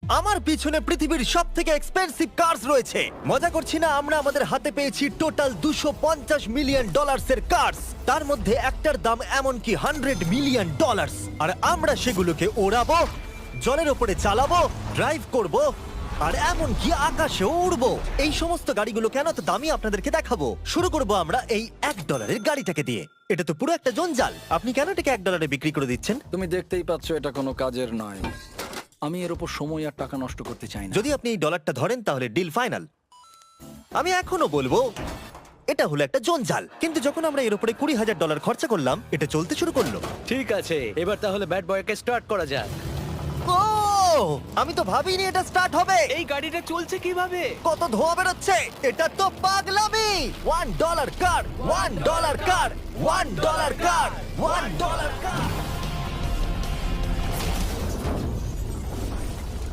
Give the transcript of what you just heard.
আমার পিছনে পৃথিবীর সব থেকে এক্সপেন্সিভ কার্স রয়েছে। মজা করছি না, আমরা আমাদের হাতে পেয়েছি টোটাল $250 মিলিয়ন এর কার্স। তার মধ্যে একটার দাম এমনকি $100 মিলিয়ন। আর আমরা সেগুলোকে ওড়াবো, জলের ওপরে চালাবো, ড্রাইভ করব, আর এমনকি আকাশেও উড়বো। এই সমস্ত গাড়িগুলো কেন তো দামি আপনাদেরকে দেখাবো। শুরু করব আমরা এই $1 গাড়িটাকে দিয়ে। এটা তো পুরো একটা জঞ্জাল। আপনি কেন এটাকে $1 বিক্রি করে দিচ্ছেন? তুমি দেখতেই পাচ্ছ এটা কোনো কাজের নয়। আমি এর উপর সময় আর টাকা নষ্ট করতে চাই না। যদি আপনি এই ডলারটা ধরেন তাহলে ডিল ফাইনাল। আমি এখনো বলবো এটা হলো একটা জঞ্জাল, কিন্তু যখন আমরা এর উপরে $20,000 খরচা করলাম, এটা চলতে শুরু করলো। ঠিক আছে, এবার তাহলে ব্যাড বয়কে স্টার্ট করা যাক। ও, আমি তো ভাবিনি এটা স্টার্ট হবে। এই গাড়িটা চলছে কিভাবে? কত ধোঁয়া বেরোচ্ছে, এটা তো পাগলামি। $1 কার, $1 কার, $1 কার, $1 কার।